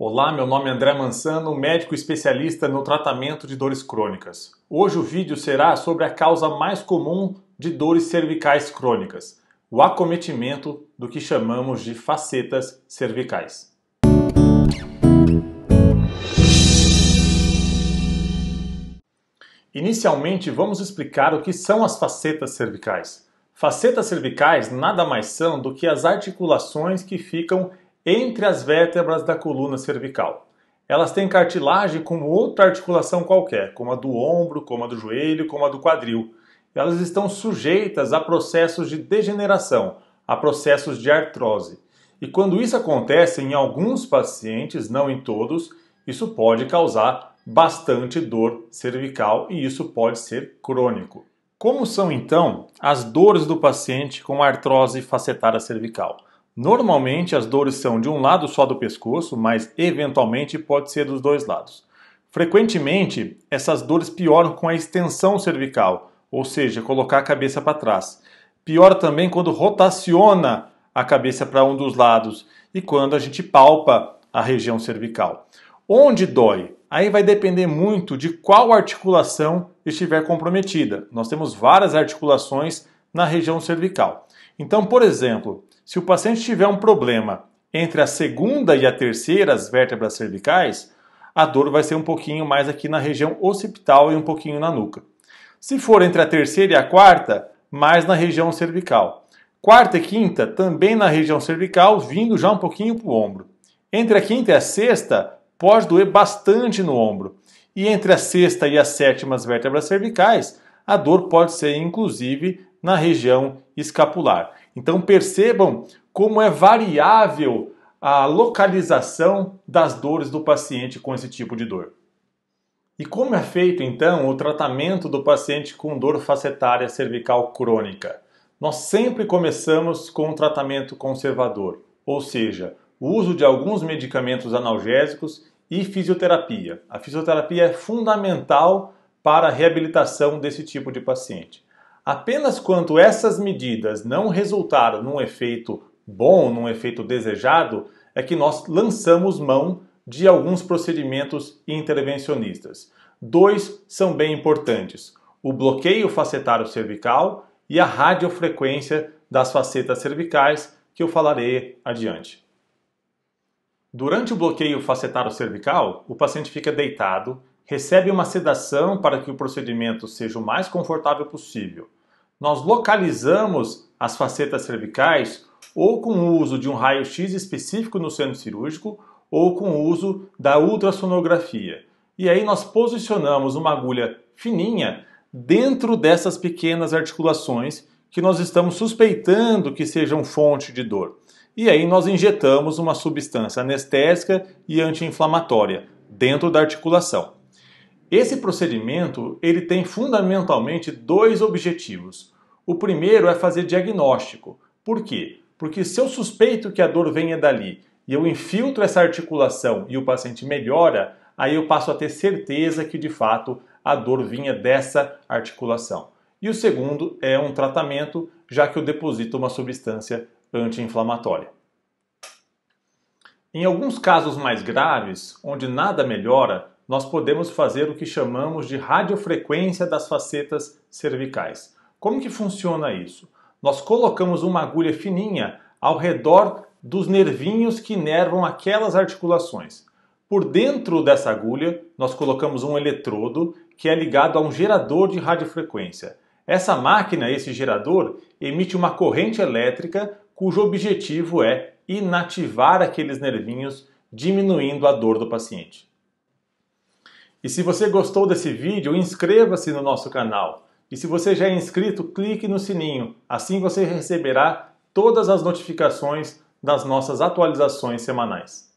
Olá, meu nome é André Mansano, médico especialista no tratamento de dores crônicas. Hoje o vídeo será sobre a causa mais comum de dores cervicais crônicas, o acometimento do que chamamos de facetas cervicais. Inicialmente, vamos explicar o que são as facetas cervicais. Facetas cervicais nada mais são do que as articulações que ficam entre as vértebras da coluna cervical. Elas têm cartilagem como outra articulação qualquer, como a do ombro, como a do joelho, como a do quadril. Elas estão sujeitas a processos de degeneração, a processos de artrose. E quando isso acontece em alguns pacientes, não em todos, isso pode causar bastante dor cervical e isso pode ser crônico. Como são então as dores do paciente com artrose facetária cervical? Normalmente as dores são de um lado só do pescoço, mas eventualmente pode ser dos dois lados. Frequentemente, essas dores pioram com a extensão cervical, ou seja, colocar a cabeça para trás. Piora também quando rotaciona a cabeça para um dos lados e quando a gente palpa a região cervical. Onde dói? Aí vai depender muito de qual articulação estiver comprometida. Nós temos várias articulações na região cervical. Então, por exemplo, se o paciente tiver um problema entre a segunda e a terceira vértebras cervicais, a dor vai ser um pouquinho mais aqui na região occipital e um pouquinho na nuca. Se for entre a terceira e a quarta, mais na região cervical. Quarta e quinta, também na região cervical, vindo já um pouquinho para o ombro. Entre a quinta e a sexta, pode doer bastante no ombro. E entre a sexta e as sétimas vértebras cervicais, a dor pode ser inclusive na região escapular. Então percebam como é variável a localização das dores do paciente com esse tipo de dor. E como é feito então o tratamento do paciente com dor facetária cervical crônica? Nós sempre começamos com um tratamento conservador, ou seja, o uso de alguns medicamentos analgésicos e fisioterapia. A fisioterapia é fundamental para a reabilitação desse tipo de paciente. Apenas quando essas medidas não resultaram num efeito bom, num efeito desejado, é que nós lançamos mão de alguns procedimentos intervencionistas. Dois são bem importantes: o bloqueio facetário cervical e a radiofrequência das facetas cervicais, que eu falarei adiante. Durante o bloqueio facetário cervical, o paciente fica deitado, recebe uma sedação para que o procedimento seja o mais confortável possível. Nós localizamos as facetas cervicais ou com o uso de um raio-x específico no centro cirúrgico ou com o uso da ultrassonografia. E aí nós posicionamos uma agulha fininha dentro dessas pequenas articulações que nós estamos suspeitando que sejam fonte de dor. E aí nós injetamos uma substância anestésica e anti-inflamatória dentro da articulação. Esse procedimento ele tem fundamentalmente dois objetivos. O primeiro é fazer diagnóstico. Por quê? Porque se eu suspeito que a dor venha dali e eu infiltro essa articulação e o paciente melhora, aí eu passo a ter certeza que de fato a dor vinha dessa articulação. E o segundo é um tratamento, já que eu deposito uma substância anti-inflamatória. Em alguns casos mais graves, onde nada melhora, nós podemos fazer o que chamamos de radiofrequência das facetas cervicais. Como que funciona isso? Nós colocamos uma agulha fininha ao redor dos nervinhos que inervam aquelas articulações. Por dentro dessa agulha, nós colocamos um eletrodo que é ligado a um gerador de radiofrequência. Essa máquina, esse gerador, emite uma corrente elétrica cujo objetivo é inativar aqueles nervinhos, diminuindo a dor do paciente. E se você gostou desse vídeo, inscreva-se no nosso canal. E se você já é inscrito, clique no sininho. Assim você receberá todas as notificações das nossas atualizações semanais.